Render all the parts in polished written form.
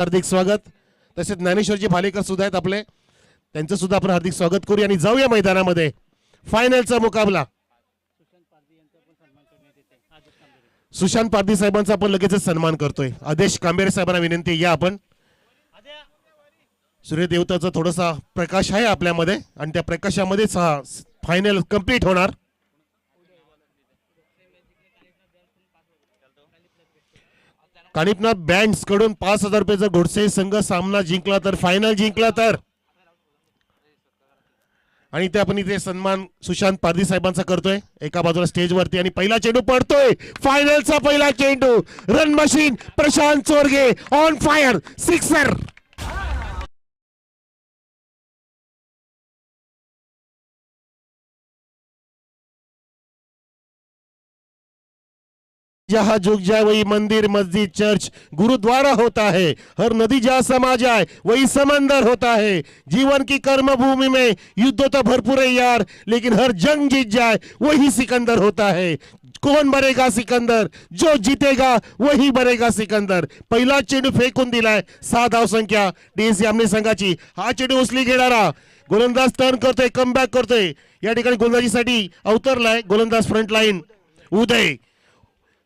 हार्दिक स्वागत. तसेच ज्ञानेश्वरजी भालेकर सुद्धा आहेत आपले, त्यांचं सुद्धा आपण हार्दिक स्वागत करूया आणि जाऊया मैदानामध्ये. फायनलचा मुकाबला सुशांत पारधी साहेबांचा आपण लगेचच सन्मान करतोय. आदेश कांबेरे साहेबांना विनंती, या आपण. सूर्यदेवताचा थोडासा प्रकाश आहे आपल्यामध्ये आणि त्या प्रकाशामध्येच हा फायनल कंप्लीट होणार. कानिपनाथ बँड्स कडून 5,000 रुपयाचा घोडसे संघ सामना जिंकला तर, फायनल जिंकला तर, आणि ते आपण इथे सन्मान सुशांत पारधी साहेबांचा करतोय एका बाजूला स्टेजवरती. आणि पहिला चेंडू पडतोय, फायनलचा पहिला चेंडू. Run machine Prashant Chorge on fire, sixer. जहाँ जुग जाए वही मंदिर मस्जिद चर्च गुरुद्वारा होता है, हर नदी जहाँ समा जाए वही समंदर होता है. जीवन की कर्म भूमि में युद्ध तो भरपूर है यार, लेकिन हर जंग जीत जाए वही सिकंदर होता है. कौन बनेगा सिकंदर? जो जीतेगा वही बनेगा सिकंदर. पहिला चेंडू फेकून दिलाय, 6 धाव संख्या डीएससी आमने संघाची. हा चेंडू उचली घेणारा गोलंदाज टर्न करतोय, कमबॅक करतोय. या ठिकाणी गोलंदाजीसाठी अवतरलाय गोलंदाज फ्रंट लाईन उदय.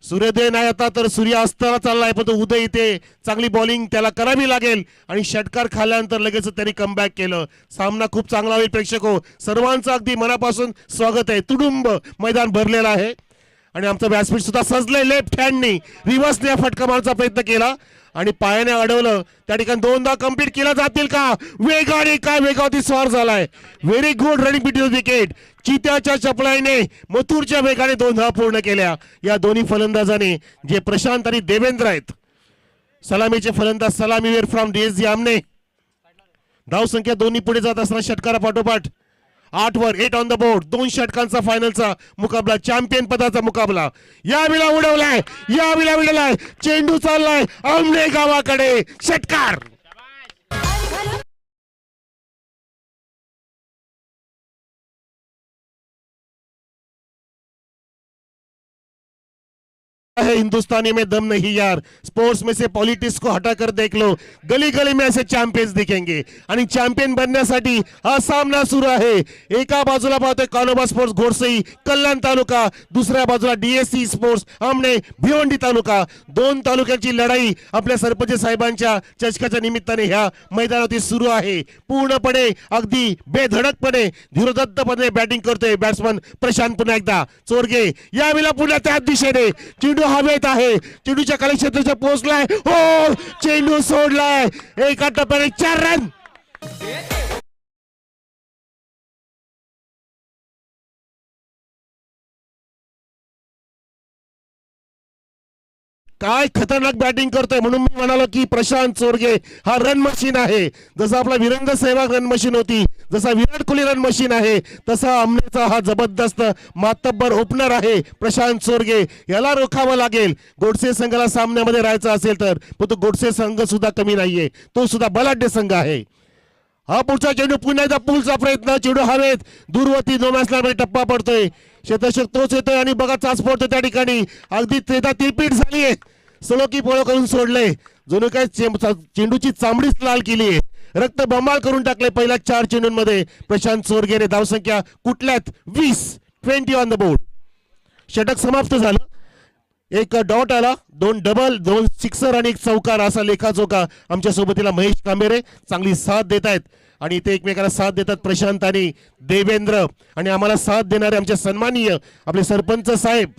सूर्योदय नाही आता तर सूर्यास्ताला चाललाय, पण तो उदय इथे चांगली बॉलिंग त्याला करावी लागेल आणि षटकार खाल्यानंतर लगेच त्यांनी कमबॅक केलं. सामना खूप चांगला होईल. प्रेक्षको सर्वांचं अगदी मनापासून स्वागत आहे. तुडुंब मैदान भरलेलं आहे आणि आमचं व्यासपीठ सुद्धा सजलंय. लेफ्ट हँडनी रिव्हर्सने फटका मारण्याचा प्रयत्न केला आणि पायाने अडवलं. त्या ठिकाणी 2दा कंप्लीट केला जातील का? वेगाने काय वेगावरती स्वार झालाय. Very good running between wicket. चित्याच्या चपळाईने मथुरच्या वेगाने 2 धावा पूर्ण केल्या या दोन्ही फलंदाजाने, जे प्रशांत आणि देवेंद्र आहेत. सलामीचे फलंदाज सलामीवीर फ्रॉम डीएसजी आमने. धाव संख्या दोन्ही पुढे जात असताना षटकारा पाठोपाठ 8 वर 8 ऑन द बोर्ड. 2 षटकांचा फायनलचा मुकाबला, चॅम्पियन पदाचा मुकाबला. यावेळेला उडवलाय, यावेळेला उडवलाय, चेंडू चाललाय आमने गावाकडे. षटकार. है हिंदुस्तानी में दम नहीं यार. स्पोर्ट्स में से पॉलिटिक्स को हटाकर देख लो, गली गली में ऐसे चॅम्पियन्स दिखेंगे. आणि चॅम्पियन बनण्यासाठी हा सामना सुरू आहे. एका बाजूला पाहतोय कानोबा स्पोर्ट्स घोडसई कल्याण तालुका, दुसऱ्या बाजूला डीएससी स्पोर्ट्स आमने भिवंडी तालुका. 2 तालुक्यांची लढाई आपल्या सरपंच साहेबांच्या चषकाच्या निमित्ताने ह्या मैदानावरती सुरू आहे. पूर्णपणे अगदी बेधडकपणे धीरोदत्तपणे बॅटिंग करतोय बॅट्समन प्रशांत. पुन्हा एकदा चोरगे, यावेळेला पुन्हा त्याच दिशेने चेंडू हवेत आहे. चेंडूच्या खाली क्षेत्राच्या पोहोचलाय. हो, चेंडू सोडलाय. एका टप्प्याने 4 रन. काय खतरनाक बॅटिंग करतोय. म्हणून मी म्हणालो की प्रशांत चोरगे हा रन मशीन आहे. जसा आपला वीरेंद्र सहवाग रन मशीन होती, जसा विराट कोहली रन मशीन आहे, तसा आमनेचा हा जबरदस्त मातब्बर ओपनर आहे प्रशांत चोरगे. याला रोखावं लागेल गोडसे संघाला सामन्यामध्ये राहायचं असेल तर. पण तो गोडसे संघ सुद्धा कमी नाहीये, तो सुद्धा बलाढ्य संघ आहे. हा पुढचा चेंडू पुन्हा एकदा पुलचा प्रयत्न. चेंडू हवेत, दूरवरती नो टप्पा पडतोय. क्षेत्ररक्षक तोच येतोय आणि बघा चाच पडतोय त्या ठिकाणी. अगदी त्रेधा तिरपीट झालीये. सलोकी पोळो करून सोडले. जणू काय चेंडूची चामडीच लाल केली आहे. रक्त बंबाळ करून टाकले पहिल्या 4 चेंडूंमध्ये प्रशांत चोरगेने. धावसंख्या कुठल्यात 20 ऑन द बोर्ड. षटक समाप्त झालं. एक डॉट आला, 2 डबल, 2 सिक्सर आणि 1 चौकार. असा लेखाजोखा आमच्या सोबतीला महेश कांबेरे चांगली साथ देत आहेत. आणि ते एकमेकाला साथ देतात प्रशांत आणि देवेंद्र. आणि आम्हाला साथ देणारे आमचे सन्माननीय आपले सरपंच साहेब.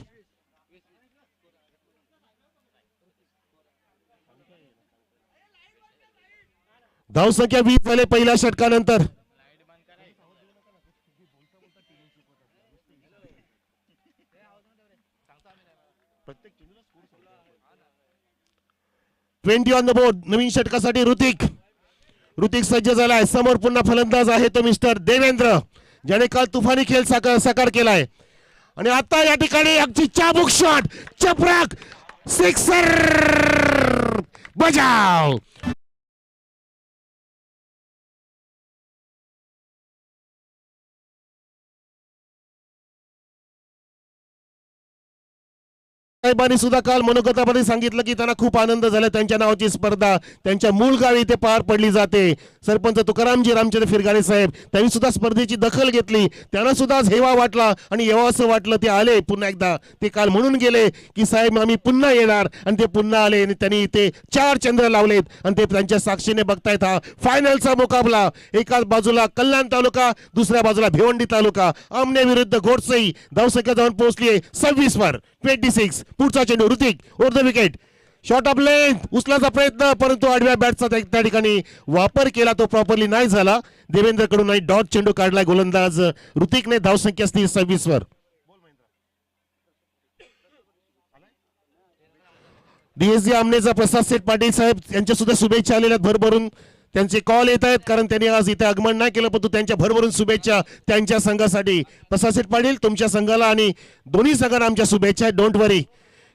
धावसंख्या 20 झाले पहिल्या षटकानंतर. On the board. नवीन षटकासाठी ऋतिक सज्ज झालाय. समोर पुन्हा फलंदाज आहे तो मिस्टर देवेंद्र, ज्याने काल तुफानी खेळ साकार केलाय. आणि आता या ठिकाणी अगदी चाबूक शॉट, चपराक सिक्सर. बजाव. साहेबांनी सुद्धा काल मनोगतामध्ये सांगितलं की त्यांना खूप आनंद झाला, त्यांच्या नावाची स्पर्धा त्यांच्या मूळ गावी इथे पार पडली जाते. सरपंच तुकारामजी रामचंद्र फिरगारे साहेब त्यांनी सुद्धा स्पर्धेची दखल घेतली. त्यांना सुद्धा हेवा वाटला आणि येवा असं वाटलं. ते आले पुन्हा एकदा. ते काल म्हणून गेले की साहेब आम्ही पुन्हा येणार, आणि ते पुन्हा आले आणि त्यांनी इथे 4 चंद्र लावलेत आणि ते त्यांच्या साक्षीने बघतायत हा फायनलचा मुकाबला. एका बाजूला कल्याण तालुका, दुसऱ्या बाजूला भिवंडी तालुका, आमने विरुद्ध घोडसई. धावसंख्या जाऊन पोहोचली 26 वर 26. पुढचा चेंडू Hrithik over the wicket, short of length, उचलाचा प्रयत्न परंतु आडव्या बॅटचा त्या ठिकाणी वापर केला, तो प्रॉपरली नाही झाला. देवेंद्र कडून नाही डॉट चेंडू काढलाय गोलंदाज ऋतिकने. धावसंख्या असती 26 वर. डीएसजी आमनेचा प्रसाद सेठ पाटील साहेब यांच्या सुद्धा शुभेच्छा आलेल्या भरभरून. त्यांचे कॉल येत आहेत कारण त्यांनी आज इथे आगमन नाही केलं, परंतु त्यांच्या भरभरून शुभेच्छा त्यांच्या संघासाठी. प्रसाद सेठ पाटील तुमच्या संघाला आणि दोन्ही संघांना आमच्या शुभेच्छा. डोंट वरी.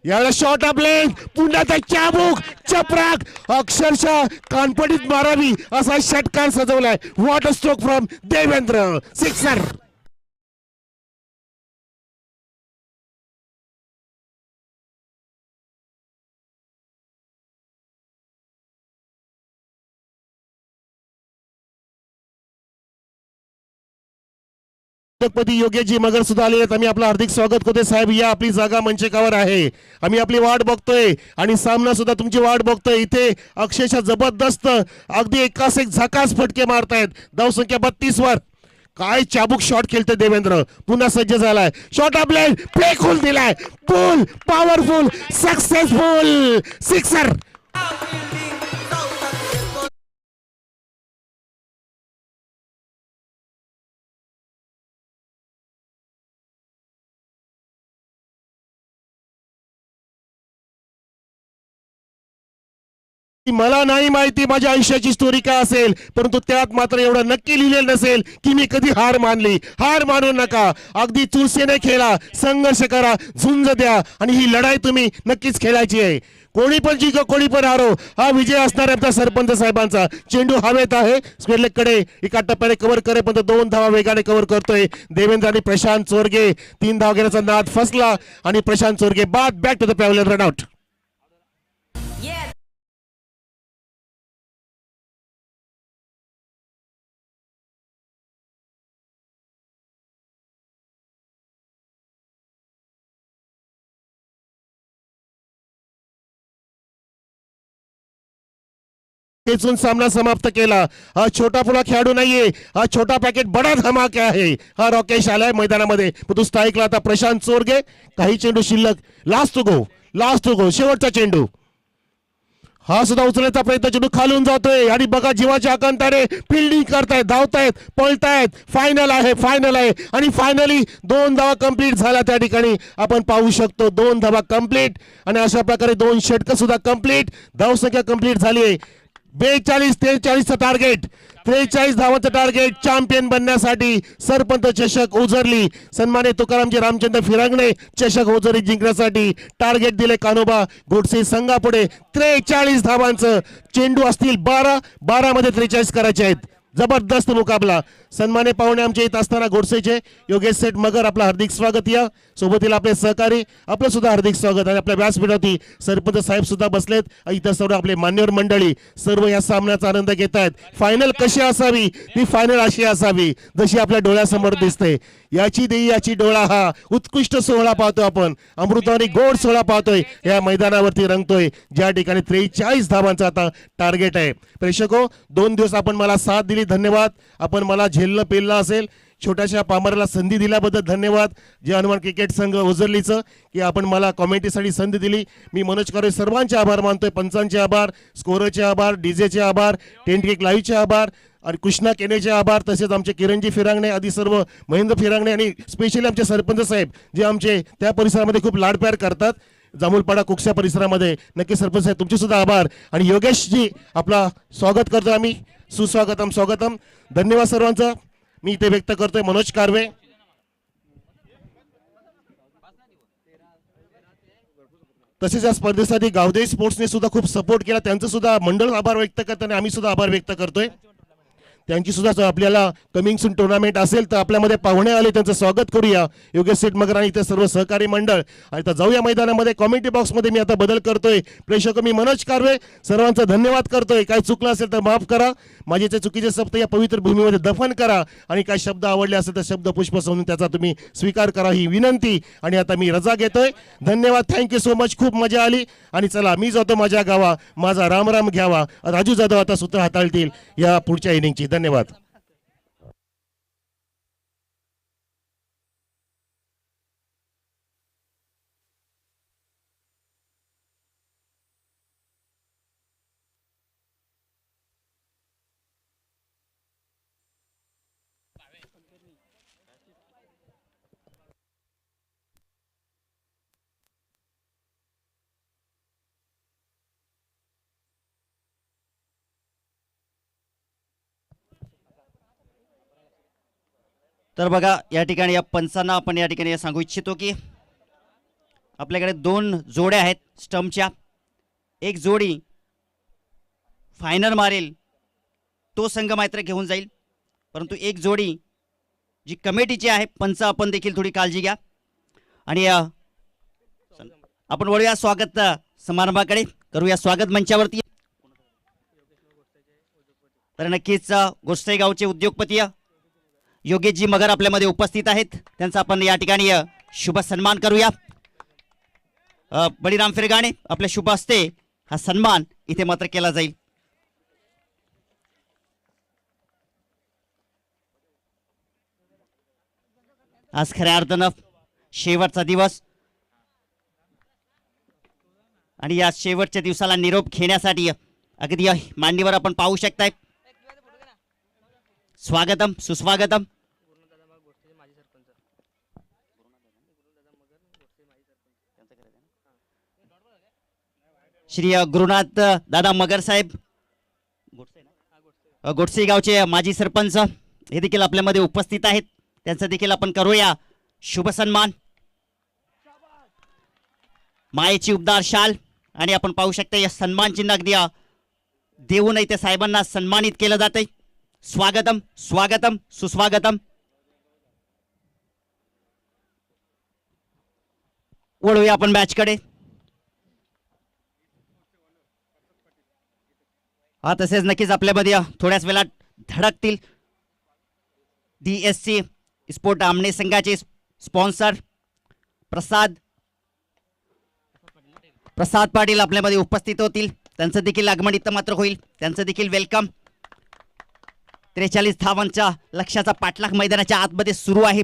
यावेळेला शॉट ऑफ लेंथ, पुन्हा त्या चाबूक चपराक, अक्षरशः कानपडीत मारावी असा षटकार सजवलाय. What a stroke from Devendra. Sixer. पदी योग्यजी मगर सुद्धा आले आहेत. आम्ही आपलं हार्दिक स्वागत करतोय साहेब. या आपली जागा मंचकावर आहे. आम्ही आपली वाट बघतोय आणि सामना सुद्धा तुमची वाट बघतोय. इथे अक्षरशः जबरदस्त अगदी एकास एक झकास फटके मारतायत. धावसंख्या 32 वर. काय चाबूक शॉट खेळते देवेंद्र. पुन्हा सज्ज झालाय. शॉट ऑफ लेंथ, प्ले खोल दिलाय. पुल पॉवरफुल सक्सेसफुल. सिक्सर. मला नाही माहिती माझ्या आयुष्याची स्टोरी काय असेल, परंतु त्यात मात्र एवढं नक्की लिहिलेलं नसेल की मी कधी हार मानली. हार मानू नका. अगदी चुरसेने खेळा, संघर्ष करा, झुंज द्या आणि ही लढाई तुम्ही नक्कीच खेळायची आहे. कोणी पण जिंको कोणी पण हारो, हा विजय असणार आहे आपल्या सरपंच साहेबांचा. चेंडू हवेत आहे. स्क्वेअर लेग कडे एका टप्प्याने कव्हर करेपर्यंत 2 धावा वेगाने कव्हर करतोय देवेंद्र आणि प्रशांत चोरगे. 3 धाव घेण्याचा नाद फसला आणि प्रशांत चोरगे बाद back to the pavilion, run out. खेचून सामना समाप्त केला. हा छोटा पुला खेळाडू नाहीये, हा छोटा पॅकेट बडा धमाका आहे. हा रॉकेश आलाय मैदानामध्ये. तो स्ट्राईकला आता प्रशांत चोरगे. काही चेंडू शिल्लक. लास्ट टू गो शेवटचा चेंडू. हा सुद्धा उचलण्याचा प्रयत्न, चेंडू खालून जातोय आणि बघा जीवाच्या आकांताने फिल्डिंग करतायत, धावतायत, पळतायत. फायनल आहे आणि फायनली 2 धावा कंप्लीट झाल्या. त्या ठिकाणी आपण पाहू शकतो 2 धावा कंप्लीट आणि अशा प्रकारे 2 षटक सुद्धा कंप्लीट. धावसंख्या कंप्लीट झाली आहे. 42-43 टार्गेट. 43 धावांचं टार्गेट. चॅम्पियन बनण्यासाठी सरपंच चषक ओझरली. सन्मानित तुकारामजी रामचंद्र फिरंगणे चषक ओझरली जिंकण्यासाठी टार्गेट दिले कान्होबा घोडसे संघापुढे. 43 धावांचं. चेंडू असतील 12 मध्ये 43 करायचे आहेत. जबरदस्त मुकाबला. सन्माने पाहुणे आमचे येत असताना घोडसेचे योगेश सेठ मगर आपलं हार्दिक स्वागत. या सोबतील आपले सहकारी आपलं सुद्धा हार्दिक स्वागत. आणि आपल्या व्यासपीठावरती सरपंच साहेब सुद्धा बसलेत. इतर सर्व आपले मान्यवर मंडळी सर्व या सामन्याचा आनंद घेत आहेत. फायनल कशी असावी, ती फायनल अशी असावी जशी आपल्या डोळ्यासमोर दिसते. याची देई याची डोळा हा उत्कृष्ट सोहळा पाहतो आपण. अमृतवाणी गोड सोहळा पाहतोय. या मैदानावरती रंगतोय ज्या ठिकाणी 43 धावांचा आता टार्गेट आहे. प्रेक्षको 2 दिवस आपण मला साथ दिली, धन्यवाद. आपण मला झेललं पेललं असेल. छोट्याशा पामराला संधी दिल्याबद्दल धन्यवाद. जे हनुमान क्रिकेट संघ ओझरलीचं की आपण मला कॉमेंट्रीसाठी संधी दिली. मी मनोज करे सर्वांचे आभार मानतोय. पंचांचे आभार, स्कोररचे आभार, डीजेचे आभार, टेंट क्रिक लाईव्हचे आभार आणि कृष्णा केनेचे आभार. तसेच आमचे किरणजी फिरांगणे आदी सर्व महेंद्र फिरांगणे आणि स्पेशली आमचे सरपंच साहेब जे आमचे त्या परिसरामध्ये खूप लाडप्यार करतात. जांभूळपाडा कुकसा परिसरामध्ये. नक्की सरपंच साहेब तुमचे सुद्धा आभार. आणि योगेशजी आपला स्वागत करतो आम्ही. सुस्वागतम स्वागतम. धन्यवाद सर्वांचं मी इथे व्यक्त करतोय. मनोज कारवे. तसेच या स्पर्धेसाठी गावदेवी स्पोर्ट्सने सुद्धा खूप सपोर्ट केला. त्यांचं सुद्धा मंडळ आभार व्यक्त करताना आम्ही सुद्धा आभार व्यक्त करतोय. त्यांची सुद्धा आपल्याला कमिंग सून टुर्नामेंट असेल तर आपल्यामध्ये पाहुणे आले त्यांचं स्वागत करूया. योगेश सेठ मगर आणि इतर सर्व सहकारी मंडळ. आणि आता जाऊया मैदानामध्ये. कॉमेंट्री बॉक्समध्ये मी आता बदल करतोय. प्रेक्षक मी मनोज कारवे सर्वांचा धन्यवाद करतोय. काही चुकलं असेल तर माफ करा. माझे ते चुकीचे शब्द या पवित्र भूमीमध्ये दफन करा आणि काही शब्द आवडले असेल तर शब्द पुष्प समजून त्याचा तुम्ही स्वीकार करा ही विनंती. आणि आता मी रजा घेतोय. धन्यवाद. Thank you so much. खूप मजा आली. आणि चला मी जातो माझ्या गावा. माझा राम घ्यावा. राजू जाधव आता सूत्र हाताळतील या पुढच्या इनिंगची. धन्यवाद. तर बघा या ठिकाणी या पंचांना आपण या ठिकाणी सांगू इच्छितो की आपल्याकडे 2 जोड्या आहेत स्टंपच्या. एक जोडी फायनल मारेल तो संघ मात्र घेऊन जाईल, परंतु एक जोडी जी कमिटीची आहे पंच आपण देखील थोडी काळजी घ्या. आणि आपण वळूया स्वागत समारंभाकडे. करूया स्वागत मंचावरती. तर नक्कीच गोष्टी गावचे उद्योगपती योगेशजी मगर आपल्यामध्ये उपस्थित आहेत. त्यांचा आपण या ठिकाणी शुभ सन्मान करूया. बळीराम फिरगाणे आपल्या शुभ हस्ते हा सन्मान इथे मात्र केला जाईल. आज खऱ्या अर्थानं शेवटचा दिवस आणि या शेवटच्या दिवसाला निरोप घेण्यासाठी अगदी मांडीवर आपण पाहू शकताय. स्वागतम सुस्वागतम. श्री गुरुनाथ दादा मगर साहेब गोडसे गावचे माजी सरपंच हे देखील आपल्यामध्ये उपस्थित आहेत. त्यांचा देखील आपण करूया शुभ सन्मान. मायेची उबदार शाल आणि आपण पाहू शकता या सन्मान चिन्ह अगदी देऊनही त्या साहेबांना सन्मानित केलं जातंय. स्वागतम स्वागतम सुस्वागतम. वळूया आपण मॅचकडे. हा तसेच नक्कीच आपल्यामध्ये थोड्याच वेळात धडकतील DSC स्पोर्ट आमने संघाचे स्पॉन्सर प्रसाद पाटील आपल्यामध्ये उपस्थित होतील. त्यांचं देखील आगमन इथं मात्र होईल. त्यांचं देखील वेलकम. 43 धावांच्या लक्ष्याचा पाठलाग मैदानाच्या आतमध्ये सुरू आहे.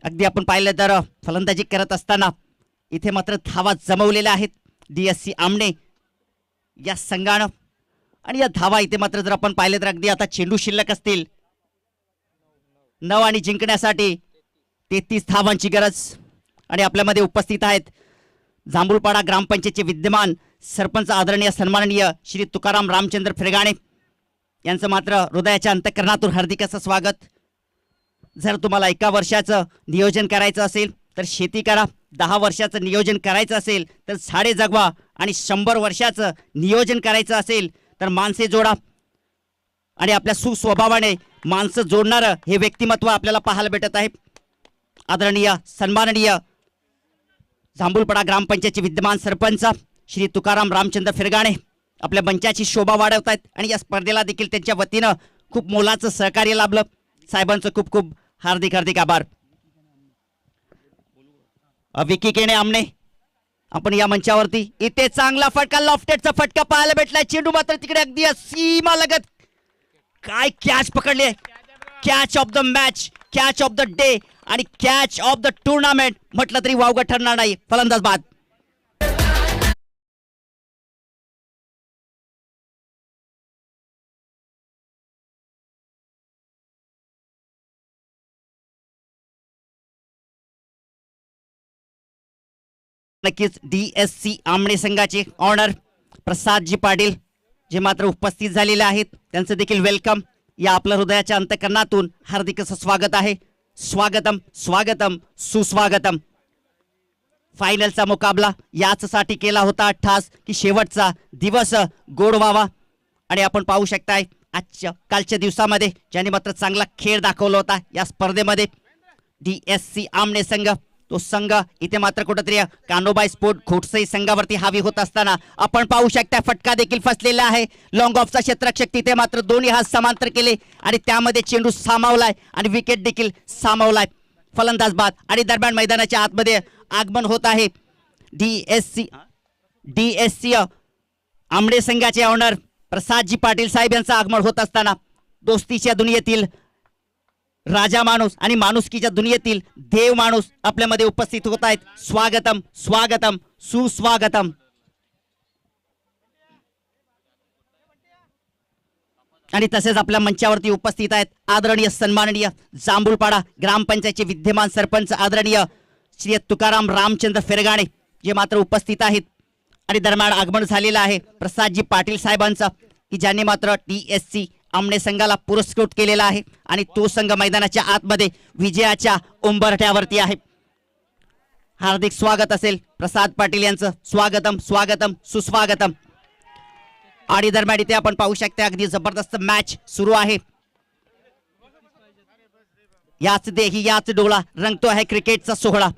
अगदी आपण पाहिलं तर फलंदाजी करत असताना इथे मात्र धावा जमवलेल्या आहेत DSC आमने या संघानं. आणि या धावा इथे मात्र जर आपण पाहिलं तर अगदी आता चेंडू शिल्लक असतील 9 आणि जिंकण्यासाठी 33 धावांची गरज. आणि आपल्यामध्ये उपस्थित आहेत जांभूळपाडा ग्रामपंचायतचे विद्यमान सरपंच आदरणीय सन्माननीय श्री तुकाराम रामचंद्र फिरगाणे यांचं मात्र हृदयाच्या अंतःकरणातून हार्दिक असं स्वागत. जर तुम्हाला 1 वर्षाचं नियोजन करायचं असेल तर शेती करा. 10 वर्षाचं नियोजन करायचं असेल तर झाडे जगवा. आणि 100 वर्षाचं नियोजन करायचं असेल तर माणसे जोडा. आणि आपल्या सुस्वभावाने माणसं जोडणारं हे व्यक्तिमत्व आपल्याला पाहायला भेटत आहे. आदरणीय सन्माननीय जांभूळपाडा ग्रामपंचायतचे विद्यमान सरपंच श्री तुकाराम रामचंद्र फिरगाणे आपल्या मंचाची शोभा वाढवत आहेत. आणि या स्पर्धेला देखील त्यांच्या वतीनं खूप मोलाचं सहकार्य लाभलं. साहेबांचं खूप खूप हार्दिक हार्दिक आभार. विकी केणे आमने आपण या मंचावरती. इथे चांगला फटका लॉफ्टेडचा फटका पाहायला भेटलाय. चेंडू मात्र तिकडे अगदी सीमा लगत. काय कॅच पकडले. Catch of the match, catch of the day आणि कॅच ऑफ द टुर्नामेंट म्हटलं तरी वावगं ठरणार नाही. फलंदाज बाद. नक्कीच DSC आमणे संघाचे ऑनर प्रसादजी पाटील जे मात्र उपस्थित झालेले आहेत. त्यांचं देखील वेलकम. या आपल्या हृदयाच्या अंतःकरणातून हार्दिक असं स्वागत आहे. स्वागतम स्वागतम सुस्वागतम. फायनलचा मुकाबला याचसाठी केला होता ठास की शेवटचा दिवस गोड व्हावा आणि आपण पाहू शकताय आजच्या कालच्या दिवसामध्ये ज्यांनी मात्र चांगला खेळ दाखवला होता या स्पर्धेमध्ये DSC आमने संघ, तो संघ इथे मात्र कुठेतरी कान्होबाई स्पोर्ट घोटसई संघावरती हावी होत असताना आपण पाहू शकता फटका देखील फसलेला आहे. लॉंग ऑफचा क्षेत्ररक्षक तिथे मात्र दोन्ही हात समांतर केले आणि त्यामध्ये चेंडू सामावलाय आणि विकेट देखील सामावलाय. फलंदाज बाद आणि दरम्यान मैदानाच्या आतमध्ये आगमन होत आहे DSC आमडे संघाचे ऑनर प्रसादजी पाटील साहेब यांचं आगमन होत असताना दोस्तीच्या दुनियेतील राजा माणूस आणि माणुसकीच्या दुनियेतील देव माणूस आपल्यामध्ये उपस्थित होत आहेत. स्वागतम स्वागतम सुस्वागतम. आणि तसेच आपल्या मंचावरती उपस्थित आहेत आदरणीय सन्माननीय जांभूळपाडा ग्रामपंचायतचे विद्यमान सरपंच आदरणीय श्री तुकाराम रामचंद्र फेरगाणे जे मात्र उपस्थित आहेत. आणि दरम्यान आगमन झालेलं आहे प्रसादजी पाटील साहेबांचं की ज्यांनी मात्र DSC आमने संघाला पुरस्कृत केलेला आहे आणि तो संघ मैदानाच्या आतमध्ये विजयाच्या उंबरठ्यावरती आहे. हार्दिक स्वागत असेल प्रसाद पाटील यांचं. स्वागतम स्वागतम सुस्वागतम. आणि दरम्यान इथे आपण पाहू शकता अगदी जबरदस्त मॅच सुरू आहे. याच देही याच डोळा रंगतो आहे क्रिकेटचा सोहळा.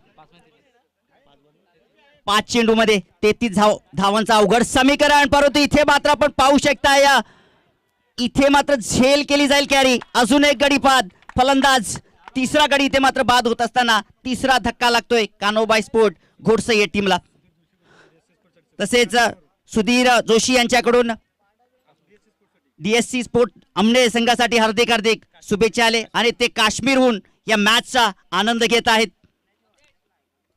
5 चेंडूमध्ये 33 धावांचा अवघड समीकरण, परंतु इथे मात्र आपण पाहू शकता या इथे मात्र झेल केली जाईल कॅरी. अजून एक गडी बाद. फलंदाज तिसरा गडी इथे मात्र बाद होत असताना तिसरा धक्का लागतोय कान्होबाई स्पोर्ट घोटसई टीमला. तसेच सुधीर जोशी यांच्याकडून DSC स्पोर्ट आमने संघासाठी हार्दिक हार्दिक शुभेच्छा आले आणि ते काश्मीरहून या मॅचचा आनंद घेत आहेत.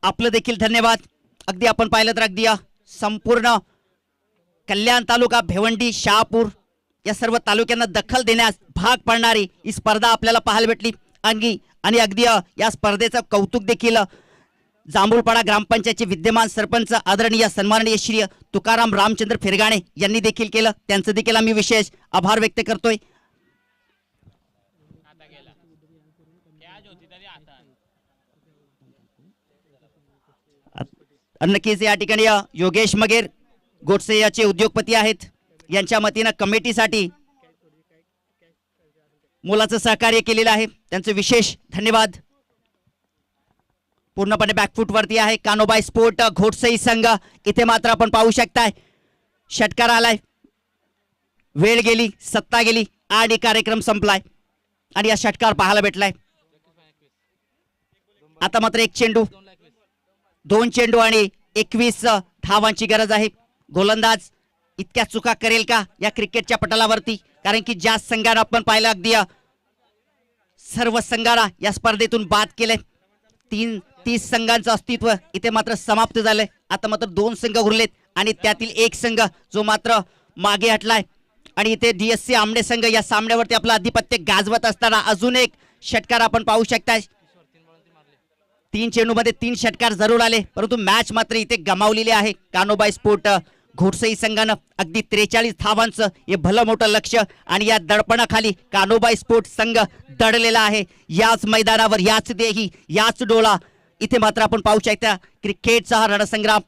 आपलं देखील धन्यवाद. अगदी आपण पाहिलं तर अगदी संपूर्ण कल्याण तालुका भिवंडी शहापूर या सर्व तालुक्यांना दखल देण्यास भाग पडणारी ही स्पर्धा आपल्याला पाहायला भेटली. आणि अगदी या स्पर्धेचं कौतुक देखील जांभूळपाडा ग्रामपंचायतचे विद्यमान सरपंच आदरणीय सन्माननीय श्री तुकाराम रामचंद्र फेरगाणे यांनी देखील केलं. त्यांचं देखील आम्ही विशेष आभार व्यक्त करतोय. नक्कीच या ठिकाणी योगेश मगेर गोडसे याचे उद्योगपती आहेत. यांच्या वतीनं कमिटीसाठी मोलाचं सहकार्य केलेलं आहे. त्यांचं विशेष धन्यवाद. पूर्णपणे बॅकफूट वरती आहे कान्होबाई स्पोर्ट घोटसई संघ. इथे मात्र आपण पाहू शकताय षटकार आलाय, वेळ गेली, सत्ता गेली आणि कार्यक्रम संपलाय आणि या षटकार पाहायला भेटलाय. आता मात्र 1 चेंडू 2 चेंडू आणि 21 धावांची गरज आहे. गोलंदाज इतक्या चुका करेल का या क्रिकेटच्या पटलावरती? कारण की ज्या संघानं आपण पाहिलं अगदी सर्व संघांना या स्पर्धेतून बाद केले. 30 संघांचं अस्तित्व इथे मात्र समाप्त झालंय. आता मात्र 2 संघ उरलेत आणि त्यातील एक संघ जो मात्र मागे हटलाय. आणि इथे DSC आमने संघ या सामन्यावरती आपलं आधिपत्य गाजवत असताना अजून एक षटकार आपण पाहू शकताय. 3 चेंडूमध्ये 3 षटकार जरूर आले, परंतु मॅच मात्र इथे गमावलेली आहे कान्होबाई स्पोर्ट घोटसई संघानं. अगदी 43 धावांचं हे भलं मोठं लक्ष आणि या दडपणाखाली कान्होबाई स्पोर्ट संघ दडलेला आहे. याच मैदानावर याच देही याच डोळा इथे मात्र आपण पाहू शकता क्रिकेटचा हा रणसंग्राम.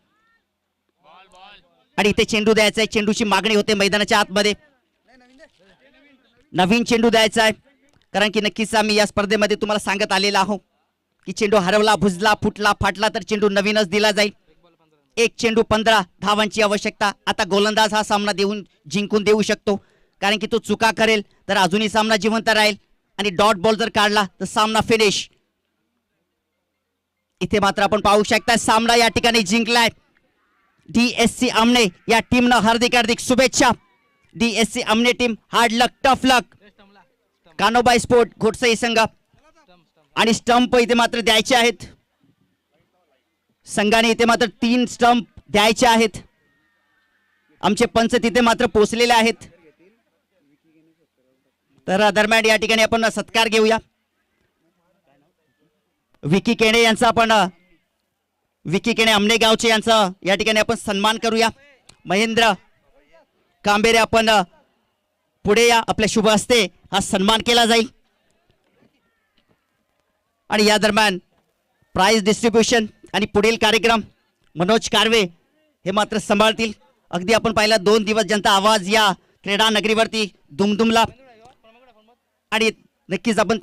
आणि इथे चेंडू द्यायचा आहे. चेंडूची मागणी होते मैदानाच्या आतमध्ये. नवीन चेंडू द्यायचा आहे कारण की नक्कीच आम्ही या स्पर्धेमध्ये तुम्हाला सांगत आलेला आहोत की चेंडू हरवला, भुजला, फुटला, फाटला तर चेंडू नवीनच दिला जाईल. 1 चेंडू 15 धावांची आवश्यकता. आता गोलंदाज हा सामना जिंकून देऊ शकतो कारण की तो चुका करेल तर अजूनही सामना जिवंत राहील आणि डॉट बॉल जर काढला तर सामना फिनिश. इथे मात्र आपण पाहू शकता सामना या ठिकाणी जिंकलाय DSC आमने या टीमनं. हार्दिक हार्दिक शुभेच्छा. DSC आमने टीम हार्ड लक टफ लक. कान्होबाई स्पोर्ट घोटसई संघ आणि स्टंप इथे मात्र द्यायचे आहेत. संघाने इथे मात्र 3 स्टंप द्यायचे आहेत. आमचे पंच तिथे मात्र पोहोचलेले आहेत. तर दरम्यान या ठिकाणी आपण सत्कार घेऊया. विकी केणे यांचा आपण विकी केणे आमने गावचे यांचा या ठिकाणी आपण सन्मान करूया. महेंद्र कांबेरे आपण पुढे या. आपल्या शुभ हस्ते हा सन्मान केला जाईल. आणि या दरम्यान प्राइज डिस्ट्रीब्युशन आणि पुढील कार्यक्रम मनोज कारवे हे मात्र सांभाळतील. अगदी आपण पाहिला 2 दिवस ज्यांचा आवाज या क्रीडा नगरीवरती दुमदुमला आणि नक्कीच आपण